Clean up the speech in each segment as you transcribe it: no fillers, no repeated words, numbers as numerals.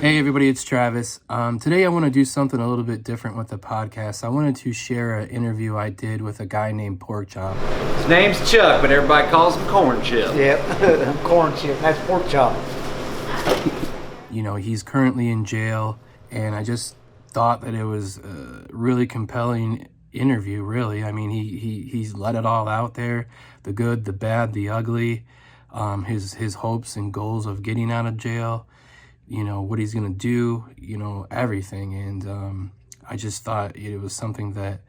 Hey everybody, it's Travis. Today I want to do something a little bit different with the podcast. I wanted to share an interview I did with a guy named Pork Chop. His name's Chuck, but everybody calls him Corn Chip. Yep, Corn Chip, that's Pork Chop. You know, he's currently in jail, and I just thought that it was a really compelling interview, really. I mean, he's let it all out there, the good, the bad, the ugly, his hopes and goals of getting out of jail, you know, what he's going to do, you know, everything. And I just thought it was something that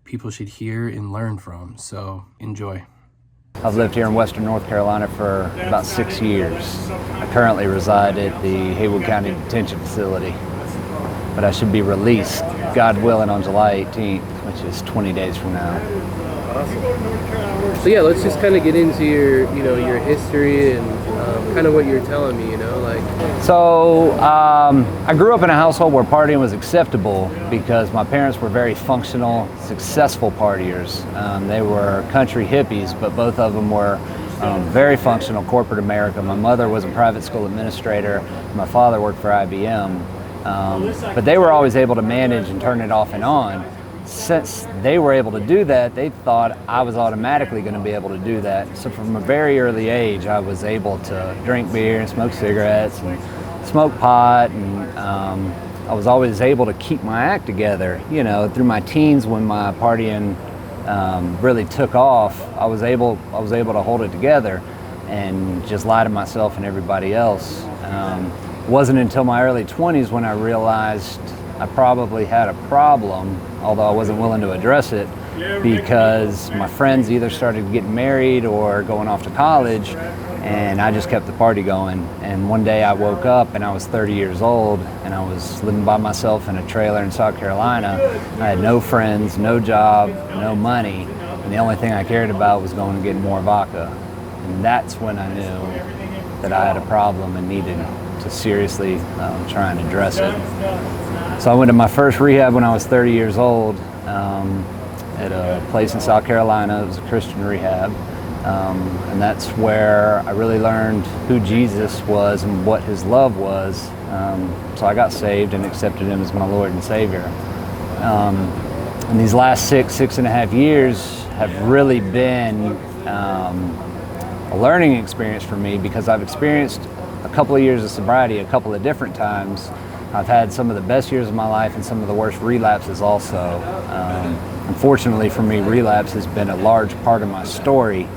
people should hear and learn from. So enjoy. I've lived here in Western North Carolina for about 6 years. I currently reside at the Haywood County Detention Facility, but I should be released, God willing, on July 18th, which is 20 days from now. Awesome. So yeah, let's just kind of get into your history and kind of what you're telling me, So I grew up in a household where partying was acceptable because my parents were very functional, successful partiers. They were country hippies, but both of them were very functional corporate America. My mother was a private school administrator. My father worked for IBM. But they were always able to manage and turn it off and on. Since they were able to do that, they thought I was automatically going to be able to do that. So from a very early age, I was able to drink beer and smoke cigarettes and smoke pot, and I was always able to keep my act together. You know, through my teens when my partying really took off, I was able to hold it together and just lie to myself and everybody else. It wasn't until my early 20s when I realized I probably had a problem, although I wasn't willing to address it, because my friends either started getting married or going off to college, and I just kept the party going. And one day I woke up and I was 30 years old, and I was living by myself in a trailer in South Carolina. I had no friends, no job, no money, and the only thing I cared about was going and getting more vodka. And that's when I knew that I had a problem and needed to seriously try and address it. So I went to my first rehab when I was 30 years old at a place in South Carolina. It was a Christian rehab. And that's where I really learned who Jesus was and what his love was. So I got saved and accepted him as my Lord and Savior. And these last six and a half years have really been a learning experience for me, because I've experienced a couple of years of sobriety a couple of different times. I've had some of the best years of my life and some of the worst relapses also. Unfortunately for me, relapse has been a large part of my story.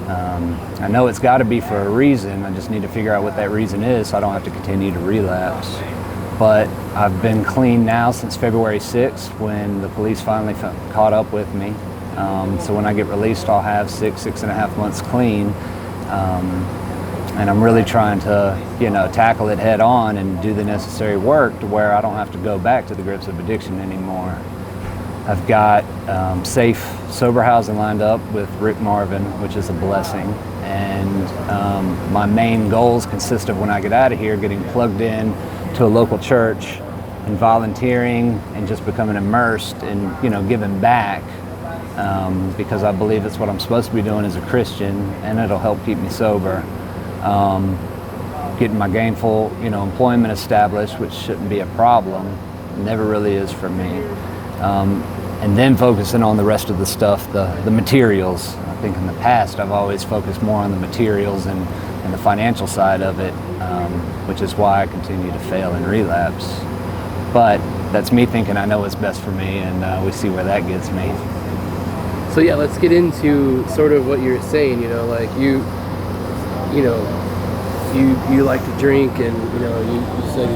I know it's got to be for a reason. I just need to figure out what that reason is so I don't have to continue to relapse. But I've been clean now since February 6th, when the police finally caught up with me. So when I get released, I'll have 6.5 months clean. And I'm really trying to, tackle it head on and do the necessary work to where I don't have to go back to the grips of addiction anymore. I've got safe, sober housing lined up with Rick Marvin, which is a blessing. And my main goals consist of, when I get out of here, getting plugged in to a local church and volunteering and just becoming immersed and, giving back. Because I believe it's what I'm supposed to be doing as a Christian, and it'll help keep me sober. Getting my gainful, employment established, which shouldn't be a problem. It never really is for me. And then focusing on the rest of the stuff, the materials. I think in the past I've always focused more on the materials and the financial side of it, which is why I continue to fail and relapse. But that's me thinking I know what's best for me, and we see where that gets me. So yeah, let's get into sort of what you're saying. You like to drink, and you said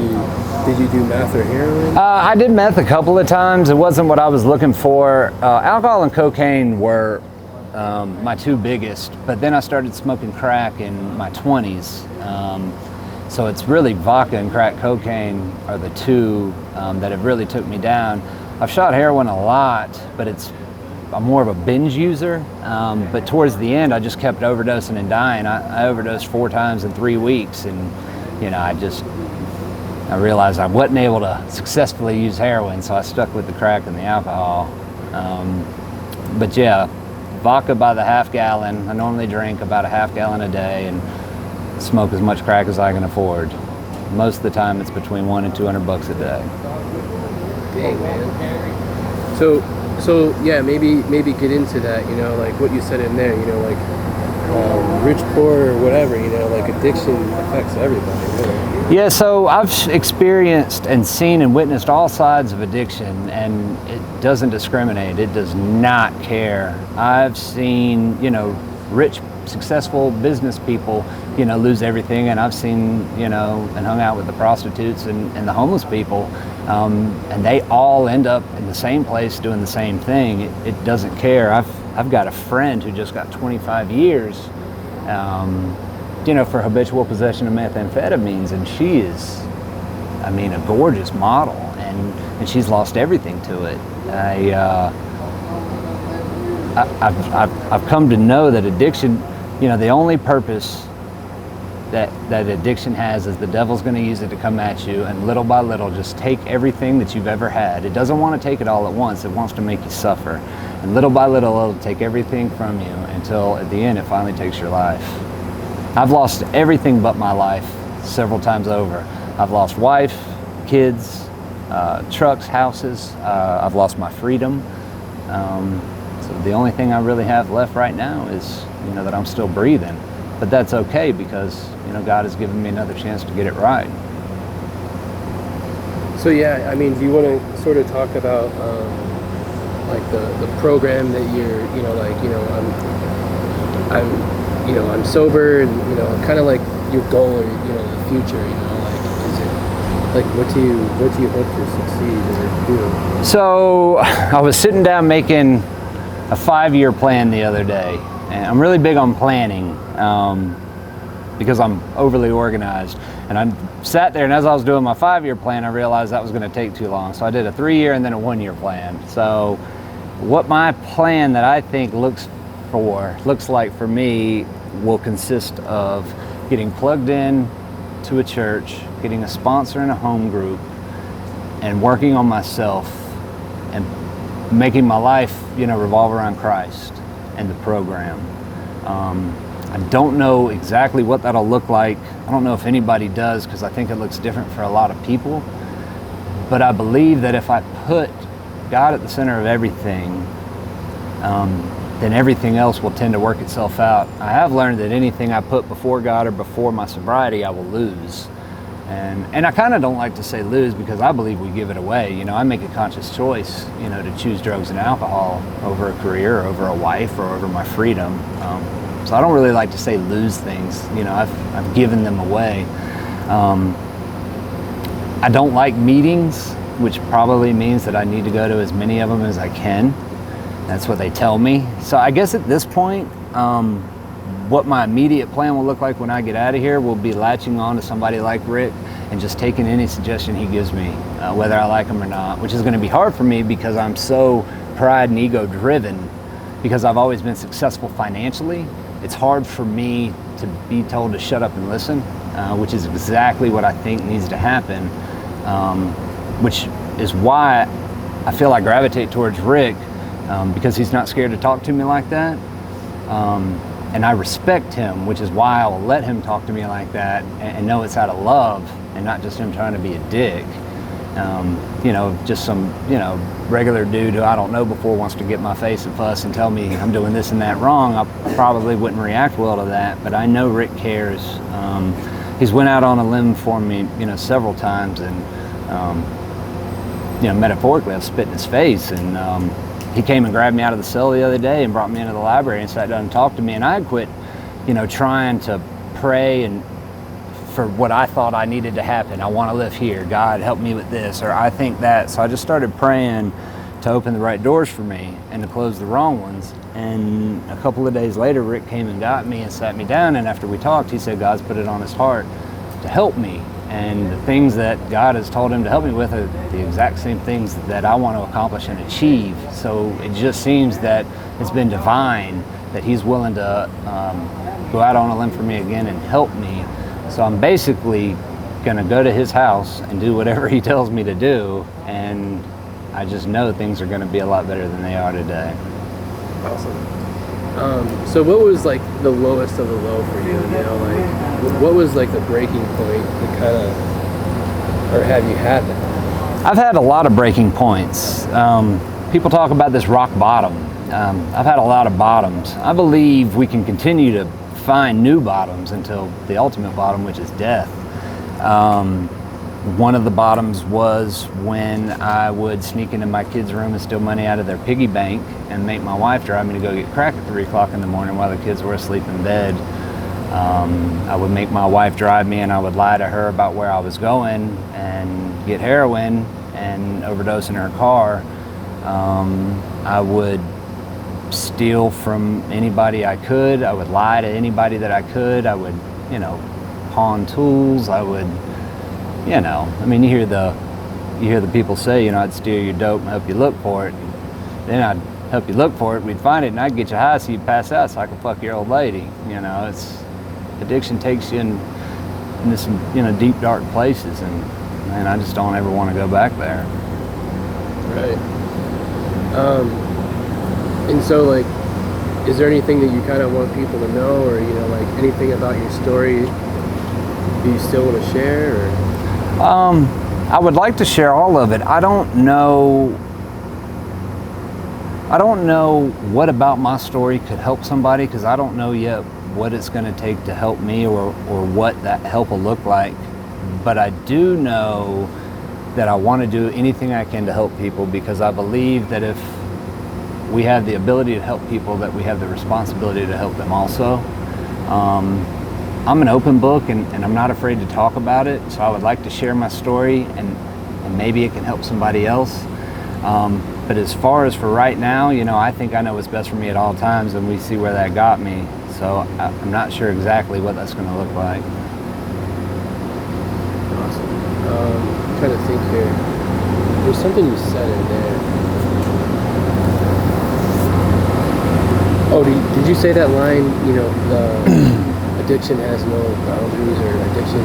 did you do meth or heroin? I did meth a couple of times. It wasn't what I was looking for. Alcohol and cocaine were my two biggest, but then I started smoking crack in my 20s. So it's really vodka and crack cocaine are the two that have really took me down. I've shot heroin a lot, but I'm more of a binge user, but towards the end I just kept overdosing and dying. I overdosed 4 times in 3 weeks, and I realized I wasn't able to successfully use heroin, so I stuck with the crack and the alcohol. But yeah, vodka by the half gallon. I normally drink about a half gallon a day and smoke as much crack as I can afford. most of the time it's between $100 and $200 a day. Dang, man. So yeah, maybe get into that, you know, like what you said in there, you know, like rich, poor, or whatever, you know, like addiction affects everybody, really. Yeah, so I've experienced and seen and witnessed all sides of addiction, and it doesn't discriminate. It does not care. I've seen, you know, rich, successful business people, you know, lose everything, and I've seen, you know, and hung out with the prostitutes and the homeless people, and they all end up in the same place doing the same thing. It doesn't care. I've got a friend who just got 25 years, you know, for habitual possession of methamphetamines, and she is, I mean, a gorgeous model, and she's lost everything to it. I've come to know that addiction, you know, the only purpose that addiction has is the devil's going to use it to come at you and little by little just take everything that you've ever had. It doesn't want to take it all at once. It wants to make you suffer. And little by little, it'll take everything from you until at the end it finally takes your life. I've lost everything but my life several times over. I've lost wife, kids, trucks, houses. I've lost my freedom. So the only thing I really have left right now is, you know, that I'm still breathing. But that's okay because, you know, God has given me another chance to get it right. So yeah, I mean, do you want to sort of talk about like the program that you're, you know, like, you know, I'm sober, and, you know, kind of like your goal, or, you know, the future, you know, like, is it, like, what do you hope to succeed or do? So I was sitting down making a 5-year plan the other day, and I'm really big on planning because I'm overly organized. And I sat there, and as I was doing my 5-year plan, I realized that was going to take too long. So I did a 3-year and then a 1-year plan. So what my plan that I think looks like for me will consist of getting plugged in to a church, getting a sponsor in a home group, and working on myself and making my life, you know, revolve around Christ and the program. I don't know exactly what that'll look like. I don't know if anybody does, because I think it looks different for a lot of people. But I believe that if I put God at the center of everything, then everything else will tend to work itself out. I have learned that anything I put before God or before my sobriety, I will lose. And I kind of don't like to say lose, because I believe we give it away. You know, I make a conscious choice, you know, to choose drugs and alcohol over a career, or over a wife, or over my freedom. So I don't really like to say lose things. You know, I've given them away. I don't like meetings, which probably means that I need to go to as many of them as I can. That's what they tell me. So I guess at this point, what my immediate plan will look like when I get out of here will be latching on to somebody like Rick and just taking any suggestion he gives me, whether I like them or not, which is going to be hard for me because I'm so pride and ego driven. Because I've always been successful financially, it's hard for me to be told to shut up and listen, which is exactly what I think needs to happen, which is why I feel I gravitate towards Rick, because he's not scared to talk to me like that. And I respect him, which is why I will let him talk to me like that and know it's out of love and not just him trying to be a dick. You know, just some, you know, regular dude who I don't know before wants to get my face and fuss and tell me I'm doing this and that wrong. I probably wouldn't react well to that, but I know Rick cares. He's went out on a limb for me, you know, several times, and, you know, metaphorically I've spit in his face, and he came and grabbed me out of the cell the other day and brought me into the library and sat down and talked to me, and I had quit, you know, trying to pray and for what I thought I needed to happen. I want to live here. God, help me with this, or I think that. So I just started praying to open the right doors for me and to close the wrong ones. And a couple of days later, Rick came and got me and sat me down, and after we talked, he said God's put it on his heart to help me. And the things that God has told him to help me with are the exact same things that I want to accomplish and achieve. So it just seems that it's been divine that he's willing to go out on a limb for me again and help me. So I'm basically going to go to his house and do whatever he tells me to do, and I just know things are going to be a lot better than they are today. Awesome. So what was like the lowest of the low for you? You know, like what was like the breaking point that kind of or have you had that? I've had a lot of breaking points. People talk about this rock bottom. I've had a lot of bottoms. I believe we can continue to find new bottoms until the ultimate bottom, which is death. One of the bottoms was when I would sneak into my kids' room and steal money out of their piggy bank and make my wife drive me to go get crack at 3 o'clock in the morning while the kids were asleep in bed. I would make my wife drive me, and I would lie to her about where I was going and get heroin and overdose in her car. I would steal from anybody I could. I would lie to anybody that I could. I would, pawn tools. I would, I mean, you hear the people say, I'd steal your dope and help you look for it. Then I'd help you look for it. We'd find it, and I'd get you high so you'd pass out so I could fuck your old lady. It's addiction takes you into some, deep, dark places, and man, I just don't ever want to go back there. Right. And so, like, is there anything that you kind of want people to know, or anything about your story do you still want to share? Or? I would like to share all of it. I don't know what about my story could help somebody, because I don't know yet what it's going to take to help me or what that help will look like. But I do know that I want to do anything I can to help people, because I believe that if we have the ability to help people, that we have the responsibility to help them also. I'm an open book, and I'm not afraid to talk about it, so I would like to share my story, and maybe it can help somebody else. But as far as for right now, I think I know what's best for me at all times, and we see where that got me. So I'm not sure exactly what that's going to look like. Awesome. I'm trying to think here. There's something you said in there. Oh, did you say that line, the addiction has no boundaries, or addiction?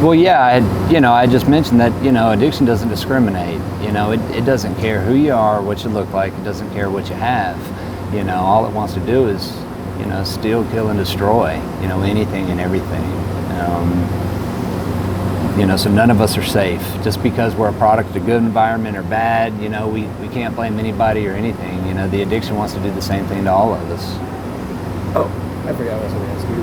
Well, yeah, I just mentioned that, addiction doesn't discriminate. It doesn't care who you are, what you look like. It doesn't care what you have. All it wants to do is, steal, kill, and destroy, anything and everything. So none of us are safe. Just because we're a product of a good environment or bad, we can't blame anybody or anything. The addiction wants to do the same thing to all of us. Oh, I forgot what I was going to ask you.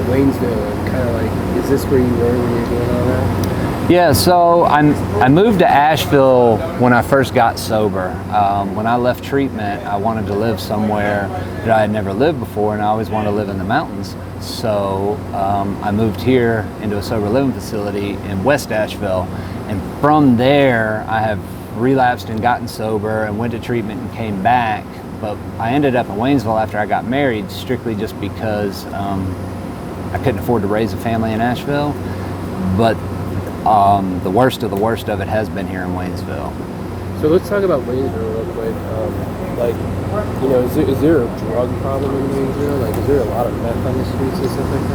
Waynesville, kind of like, is this where you were when you were doing all that? Yeah, so I moved to Asheville when I first got sober. When I left treatment, I wanted to live somewhere that I had never lived before, and I always wanted to live in the mountains. So I moved here into a sober living facility in West Asheville, and from there I have relapsed and gotten sober and went to treatment and came back. But I ended up in Waynesville after I got married, strictly just because I couldn't afford to raise a family in Asheville. But the worst of it has been here in Waynesville. So let's talk about Waynesville real quick. Is there a drug problem in Waynesville? Like, is there a lot of meth on the streets and stuff like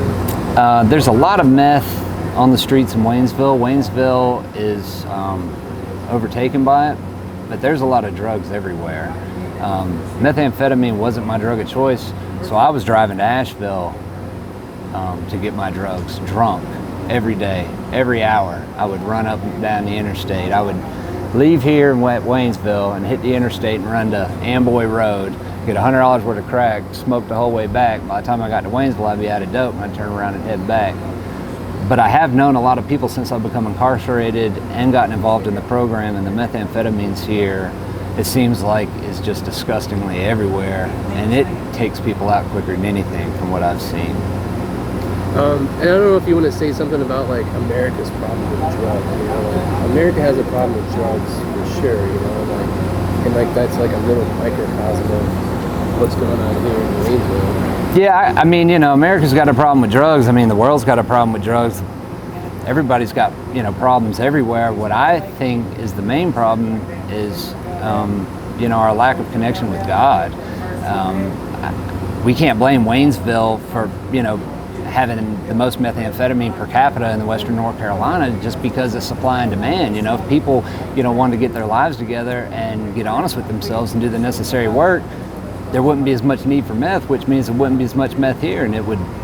that? There's a lot of meth on the streets in Waynesville. Waynesville is overtaken by it, but there's a lot of drugs everywhere. Methamphetamine wasn't my drug of choice, so I was driving to Asheville to get my drugs drunk every day, every hour. I would run up and down the interstate. I would leave here in Waynesville and hit the interstate and run to Amboy Road, get $100 worth of crack, smoke the whole way back. By the time I got to Waynesville, I'd be out of dope, and I'd turn around and head back. But I have known a lot of people since I've become incarcerated and gotten involved in the program, and the methamphetamines here, it seems like, is just disgustingly everywhere, and it takes people out quicker than anything from what I've seen. And I don't know if you want to say something about like America's problem with drugs. America has a problem with drugs for sure. And like that's like a little microcosm of what's going on here in Waynesville. Yeah, I mean, America's got a problem with drugs. I mean, the world's got a problem with drugs. Everybody's got problems everywhere. What I think is the main problem is our lack of connection with God. We can't blame Waynesville for having the most methamphetamine per capita in the Western North Carolina just because of supply and demand. If people, want to get their lives together and get honest with themselves and do the necessary work, there wouldn't be as much need for meth, which means there wouldn't be as much meth here, and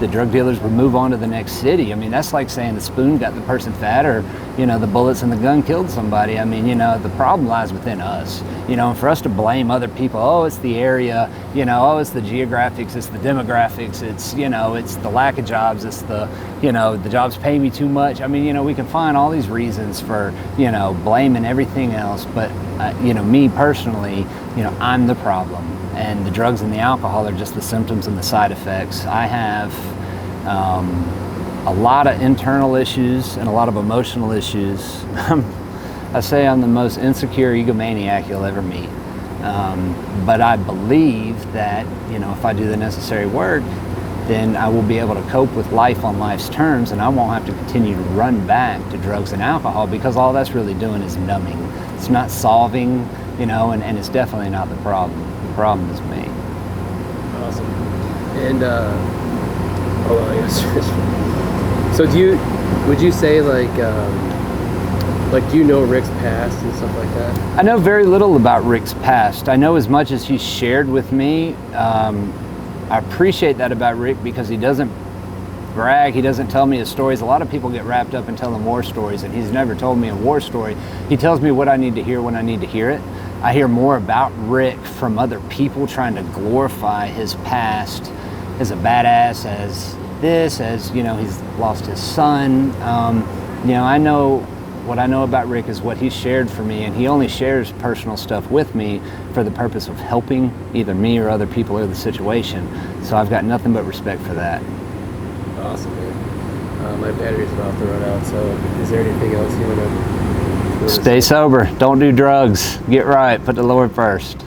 the drug dealers would move on to the next city. I mean, that's like saying the spoon got the person fat, or, you know, the bullets in the gun killed somebody. I mean, you know, the problem lies within us, you know, and for us to blame other people, oh, it's the area, you know, oh, it's the geographics, it's the demographics, it's, you know, it's the lack of jobs, it's the, you know, the jobs pay me too much. I mean, you know, we can find all these reasons for, you know, blaming everything else, but, you know, me personally, you know, I'm the problem. And the drugs and the alcohol are just the symptoms and the side effects. I have a lot of internal issues and a lot of emotional issues. I say I'm the most insecure egomaniac you'll ever meet. But I believe that, you know, if I do the necessary work, then I will be able to cope with life on life's terms, and I won't have to continue to run back to drugs and alcohol, because all that's really doing is numbing. It's not solving, you know, and it's definitely not the problem. The problem is me. Awesome. And hold on, I guess. So would you say like do you know Rick's past and stuff like that? I know very little about Rick's past. I know as much as he's shared with me. I appreciate that about Rick, because he doesn't brag, he doesn't tell me his stories. A lot of people get wrapped up in telling war stories, and he's never told me a war story. He tells me what I need to hear when I need to hear it. I hear more about Rick from other people trying to glorify his past as a badass, as this, as, you know, he's lost his son. You know, I know what I know about Rick is what he's shared for me, and he only shares personal stuff with me for the purpose of helping either me or other people or the situation. So I've got nothing but respect for that. Awesome, man. My battery's about to run out, so is there anything else you want to... Stay sober. Don't do drugs. Get right. Put the Lord first.